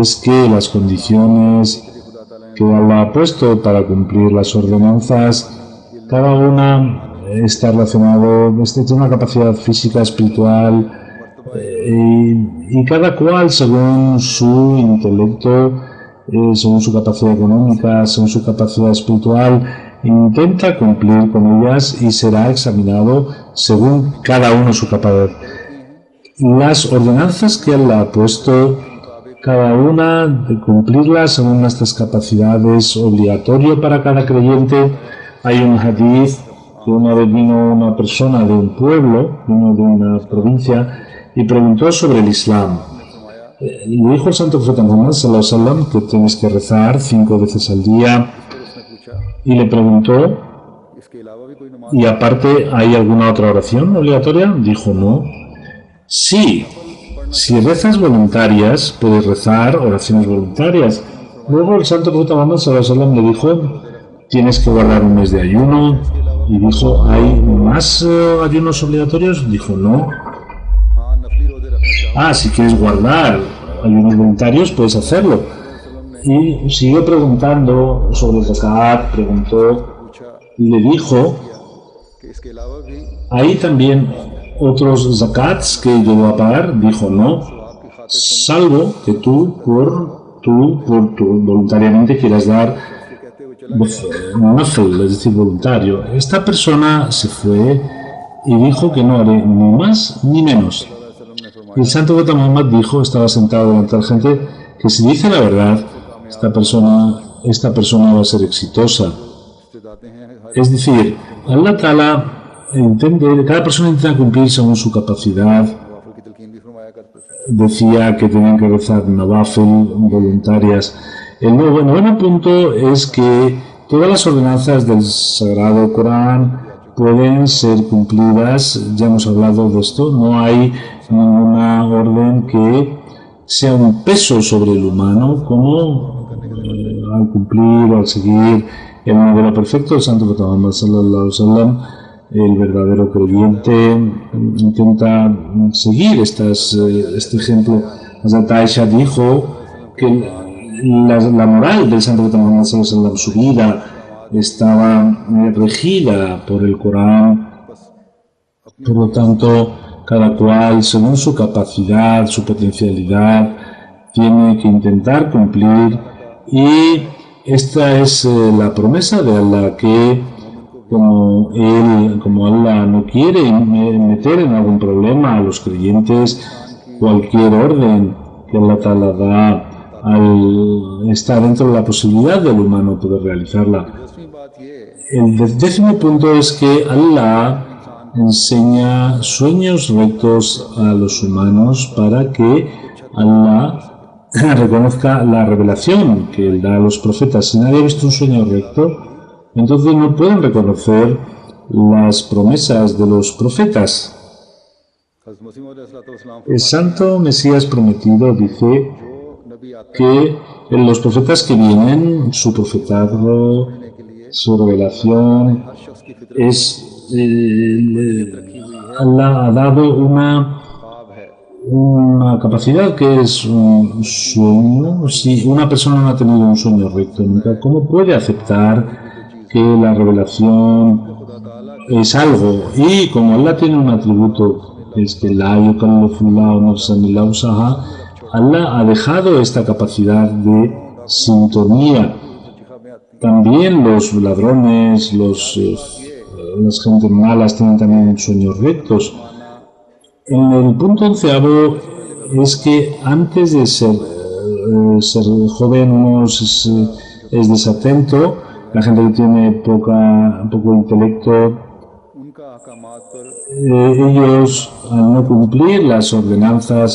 es que las condiciones खुदा ताला ने que Allah ha puesto para cumplir las ordenanzas, cada una está relacionado, tiene una capacidad física, espiritual, y cada cual según su intelecto, según su capacidad económica, según su capacidad espiritual, intenta cumplir con ellas y será examinado según cada uno su capacidad. Las ordenanzas que Allah ha puesto, cada una de cumplirlas según nuestras capacidades, obligatorio para cada creyente. Hay un hadith que una vez vino una persona de un pueblo, vino de una provincia, y preguntó sobre el Islam. Le dijo el santo profeta Muhammad sallallahu alaihi wasallam que tienes que rezar 5 veces al día, y le preguntó, इसके अलावा भी कोई नमाज ¿y aparte hay alguna otra oración obligatoria? Dijo, no. Sí, si rezas voluntarias, puedes rezar oraciones voluntarias. Luego el santo profeta Muhammad sallallahu alaihi wasallam le dijo, tienes que guardar un mes de ayuno, y dijo, ¿hay más ayunos obligatorios? Dijo, no. हाँ नफली रोजे रखना चाहो Ah, si quieres guardar ayunos voluntarios, puedes hacerlo. Y siguió preguntando sobre zakat, preguntó पूछा y le dijo, कि इसके अलावा भी ¿hay también otros zakats que yo voy a pagar? Dijo, no, आपकी खातिर salvo que tú voluntariamente quieras dar कहते हुए चला nafil, es decir, voluntario. Esta persona se fue y dijo que no haré ni más ni menos. वसल्लम ने फरमाया Y el santo profeta Muhammad dijo, estaba sentado delante de la gente, que si dice la verdad, esta persona va a ser exitosa. इस्तेदाते हैं हर Es decir, Allah Ta'ala cada persona intenta cumplir según su capacidad. वाफिल की तलकीन भी फरमाया करते थे Decía que tenían que rezar nawafil voluntarias. El noveno punto es que todas las ordenanzas del Sagrado Corán pueden ser cumplidas. Ya hemos hablado de esto. No hay ninguna orden que sea un peso sobre el humano, como al cumplir o al seguir el modelo perfecto del Santo Profeta Muhammad sallallahu alaihi wasallam. El verdadero creyente intenta seguir este ejemplo. Hazrat Aisha dijo que la moral del Santo Profeta Muhammad sallallahu alaihi wasallam, su vida, estaba regida por el Corán. Por lo tanto, cada cual, según su capacidad, su potencialidad, tiene que intentar cumplir, y esta es la promesa de Allah, que como Allah no quiere meter en algún problema a los creyentes, cualquier orden que Allah Ta'ala da está dentro de la posibilidad del humano poder realizarla. दूसरी बात ये El décimo punto es que Allah enseña sueños rectos a los humanos para que Allah reconozca la revelación que Él da a los profetas. Si nadie ha visto un sueño recto, entonces no pueden reconocer las promesas de los profetas. हज़रत मसीह मौद अलैहिस्सलाम El santo Mesías prometido dice जो नबी आता que los profetas que vienen, su profetazgo, su revelación, हर शख्स की फितरत es Allah ha dado ख्वाब है una capacidad que es un sueño. Si una persona no ha tenido un sueño recto nunca, ¿cómo puede aceptar que la revelación es algo? Y como Allah tiene un atributo, es que la yukallifullahu nafsan illa wusaha, Allah ha dejado esta capacidad de sintonía. También los ladrones, las gentes malas tienen también sueños rectos. En el punto 11º es que antes de ser joven uno es desatento. La gente que tiene poco intelecto, उनका अहकामात पर ellos al no cumplir las ordenanzas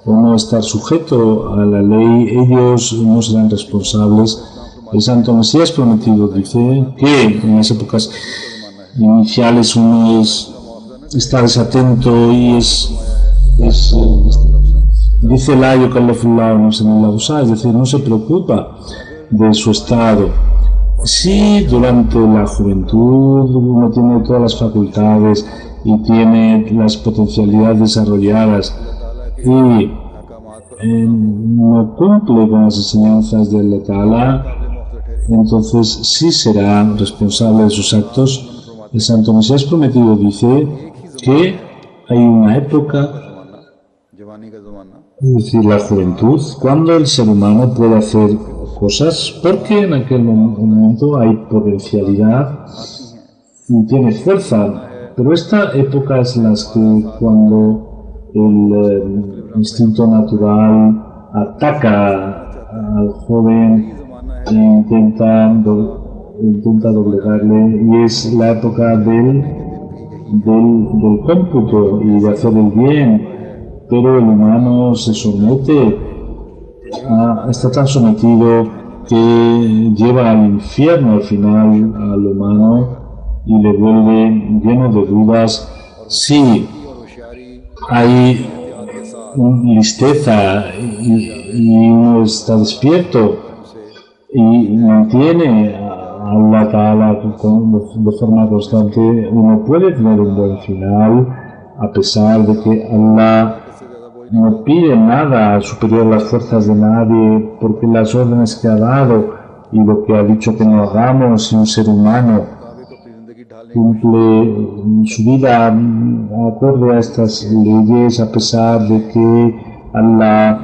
o no estar sujeto a la ley, ellos no serán responsables. El Santo Mesías prometido dice que en las épocas iniciales uno está desatento y dice la yukallafullahu nafsan illa wus'aha, es decir, no se preocupa de su estado. Si durante la juventud uno tiene todas las facultades y tiene las potencialidades desarrolladas y no cumple con las enseñanzas de Allah Ta'ala, entonces sí será responsable de sus actos. El Santo Mesías prometido dice que hay una época, es decir, la juventud, cuando el ser humano puede hacer cosas porque en aquel momento hay potencialidad y tiene fuerza. Pero esta época es la que cuando el instinto natural ataca al joven e intenta doblegarle, y es la época del cómputo y de hacer el bien, pero el humano se somete, está tan sometido que lleva al infierno al final al humano y le vuelve lleno de dudas. Si hay listeza y uno está despierto y mantiene a Allah Ta'ala de forma constante, uno puede tener un buen final, a pesar de que Allah no pide nada superior a las fuerzas de nadie, porque las órdenes que ha dado y lo que ha dicho que no hagamos, si un ser humano cumple su vida acorde a estas leyes, a pesar de que Allah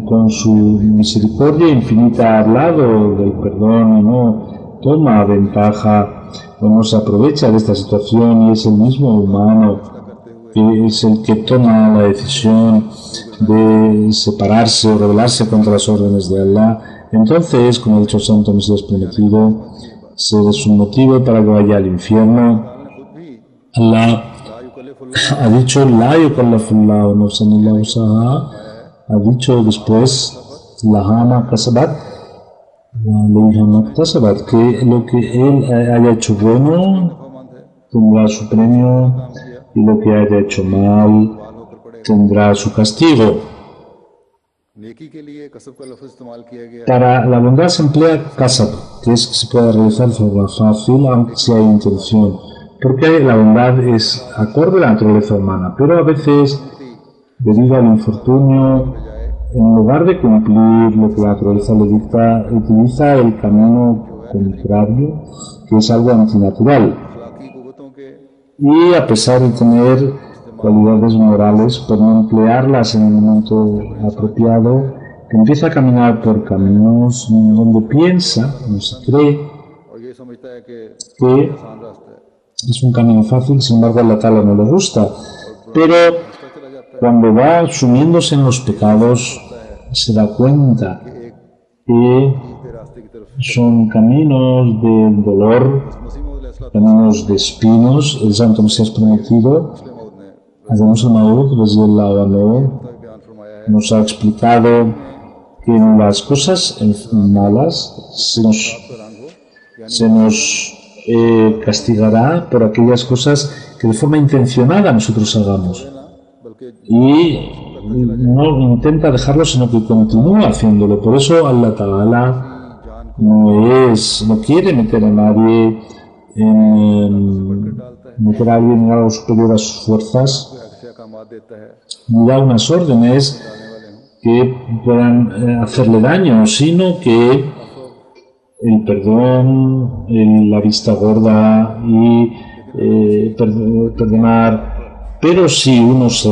con su misericordia infinita ha hablado del perdón y no toma ventaja o no se aprovecha de esta situación, y es el mismo humano que es el que toma la decisión de separarse o rebelarse contra las órdenes de Allah, entonces, como ha dicho el Santo Mesías prometido, es un motivo para que vaya al infierno. Allah ha dicho la yukallafullahu nafsan illa wus'aha, ha dicho después laha ma kasabat wa alayha ma iktasabat, que lo que él haya hecho bueno tendrá su premio y lo que haya hecho mal tendrá su castigo. Para la bondad se emplea kasab, que es que se pueda realizar de forma fácil, aunque si hay intención, porque la bondad es acorde a la naturaleza humana, pero a veces, debido al infortunio, en lugar de cumplir lo que la naturaleza le dicta, utiliza el camino contrario, que es algo antinatural. Y a pesar de tener cualidades morales, por no emplearlas en el momento apropiado, que empieza a caminar por caminos donde piensa, no se cree, que es un camino fácil, sin embargo a Allah Ta'ala no le gusta. Pero cuando va sumiéndose en los pecados, se da cuenta que son caminos de dolor, caminos de espinos. El Santo Mesías prometido, Hazrat Maud nos ha explicado que en las cosas malas se nos castigará por aquellas cosas que de forma intencionada nosotros hagamos, y no intenta dejarlo, sino que continúa haciéndolo. Por eso Allah Ta'ala no quiere meter a nadie meter a alguien en algo superior a sus fuerzas, ni da unas órdenes que puedan hacerle daño, sino que el perdón, la vista gorda y perdonar. Pero si uno se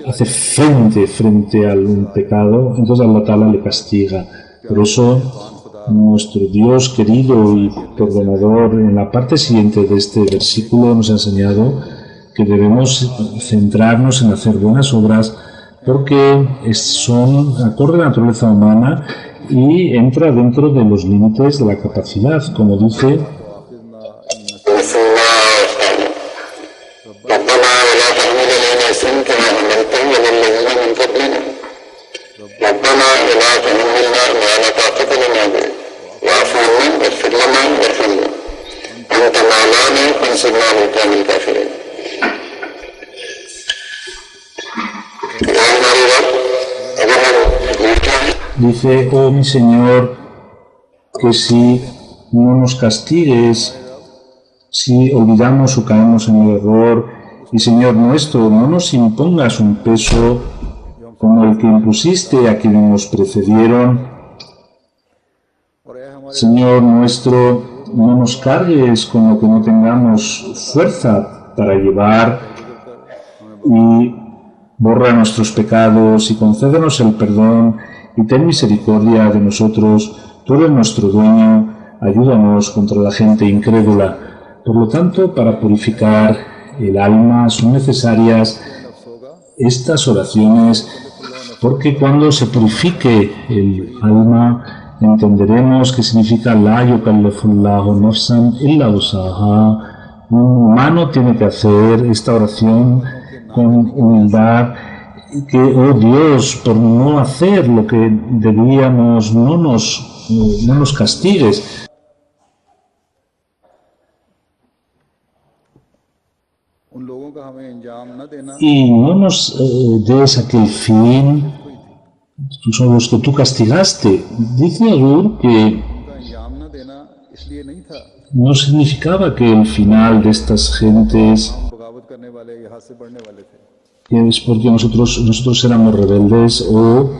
hace frente a un pecado, entonces Allah Ta'ala le castiga. Por eso nuestro Dios querido y perdonador, en la parte siguiente de este versículo, nos ha enseñado que debemos centrarnos en hacer buenas obras, porque son acorde a la naturaleza humana y entra dentro de los límites de la capacidad, como dice فانصرنا على القوم الكافرين. Dice, oh mi Señor, que si no nos castigues, si olvidamos o caemos en el error, y Señor nuestro, no nos impongas un peso como el que impusiste a quienes nos precedieron. Señor nuestro, no nos cargues con lo que no tengamos fuerza para llevar, y borra nuestros pecados y concédenos el perdón y ten misericordia de nosotros. Tú eres nuestro dueño, ayúdanos contra la gente incrédula. Por lo tanto, para purificar el alma son necesarias estas oraciones, porque cuando se purifique el alma entenderemos qué significa La yukallifullahu nafsan illa wusaha. Un humano tiene que hacer esta oración con humildad, que, oh Dios, por no hacer lo que debíamos, no nos castigues. Y no nos des aquel fin, son los que tú castigaste. Dice Hazur que no significaba que el final de estas gentes que es porque nosotros éramos rebeldes o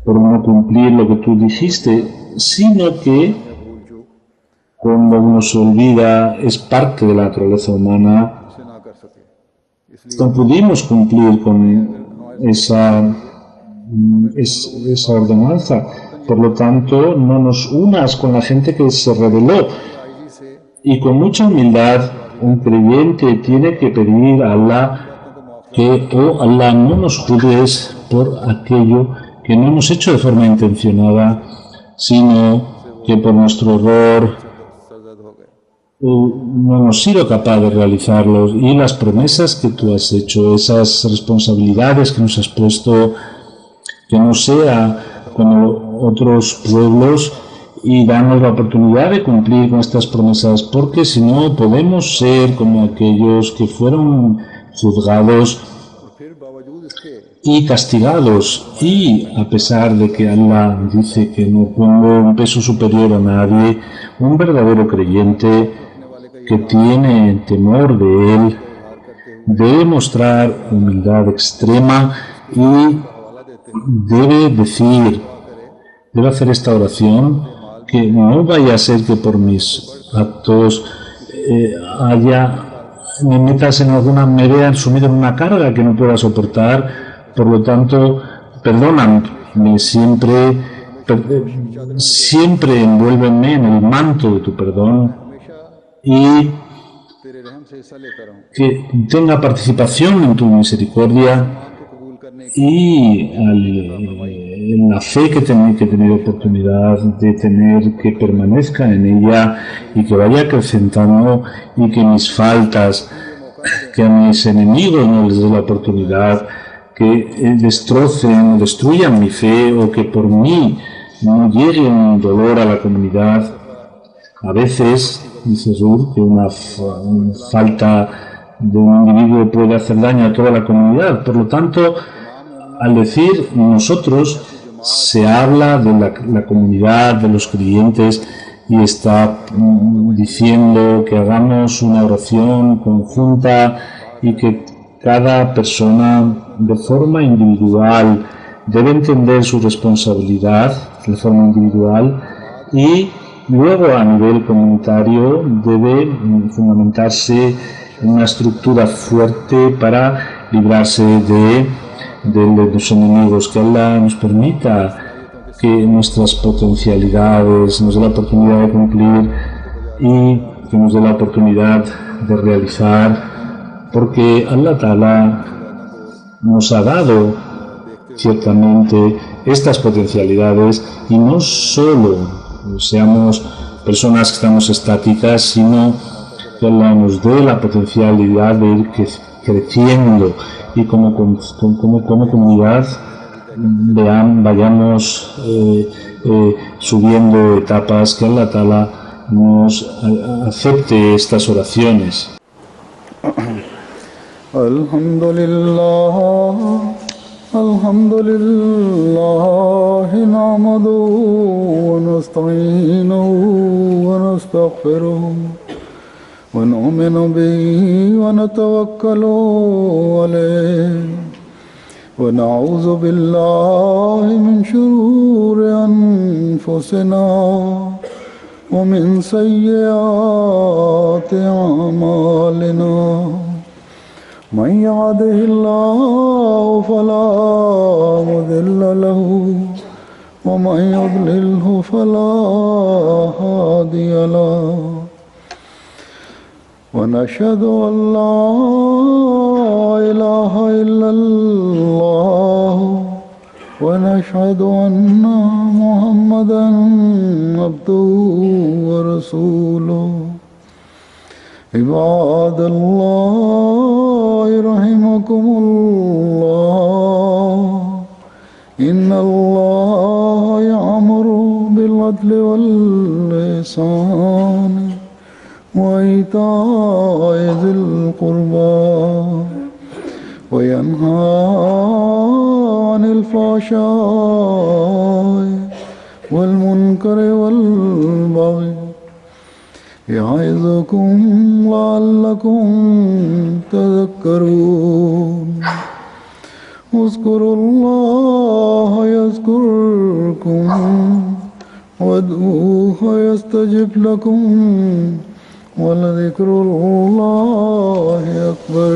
por no cumplir lo que tú dijiste, sino que cuando uno se olvida es parte de la naturaleza humana. No pudimos cumplir con esa ordenanza. Por lo tanto, no nos unas con la gente que se rebeló. Y con mucha humildad, un creyente tiene que pedir a Allah que, oh Allah, no nos juzgues por aquello que no hemos hecho de forma intencionada, sino que por nuestro error no hemos sido capaces de realizarlos, y las promesas que tú has hecho, esas responsabilidades que nos has puesto, que no sea como otros pueblos, y danos la oportunidad de cumplir con estas promesas, porque si no podemos ser como aquellos que fueron juzgados y castigados. Y a pesar de que Allah dice que no pongo un peso superior a nadie, un verdadero creyente que tiene temor de él debe mostrar humildad extrema y debe hacer esta oración, que no vaya a ser que por mis actos me metas en me vean sumido en una carga que no pueda soportar. Por lo tanto, perdóname siempre envuélveme en el manto de tu perdón, y que tenga participación en tu misericordia y en la fe que he tenido oportunidad de tener, que permanezca en ella y que vaya acrecentando, y que mis faltas, que a mis enemigos no les dé la oportunidad, que destruyan mi fe, o que por mí no llegue un dolor a la comunidad. A veces, dice Zur, que una falta de un individuo puede hacer daño a toda la comunidad. Por lo tanto, al decir nosotros, se habla de la comunidad, de los creyentes, y está diciendo que hagamos una oración conjunta y que cada persona de forma individual debe entender su responsabilidad de forma individual, y luego a nivel comunitario debe fundamentarse en una estructura fuerte para librarse de los enemigos. Que Allah nos permita que nuestras potencialidades nos dé la oportunidad de cumplir y que nos dé la oportunidad de realizar, porque Allah Ta'ala nos ha dado ciertamente estas potencialidades, y no solo seamos personas que estamos estáticas, sino que Allah nos dé la potencialidad de ir creciendo, y como comunidad vayamos subiendo etapas, que Allah Ta'ala nos acepte estas oraciones. الحمد لله نحمده ونستعينه ونستغفره ونؤمن به ونتوكل عليه ونعوذ بالله من شرور أنفسنا ومن سيئات أعمالنا من يهده الله فلا مضل له ومن يضلله فلا هادي له ونشهد أن لا إله إلا الله ونشهد أن محمدا عبده ورسوله عباد الله رحمكم الله إن الله يأمر بالعدل والإحسان وإيتاء ذي القربى وينهى عن الفحشاء والمنكر والبغي يعظكم لعلكم تذكرون اذكروا الله يذكركم وادعوه يستجب لكم ولذكر الله أكبر.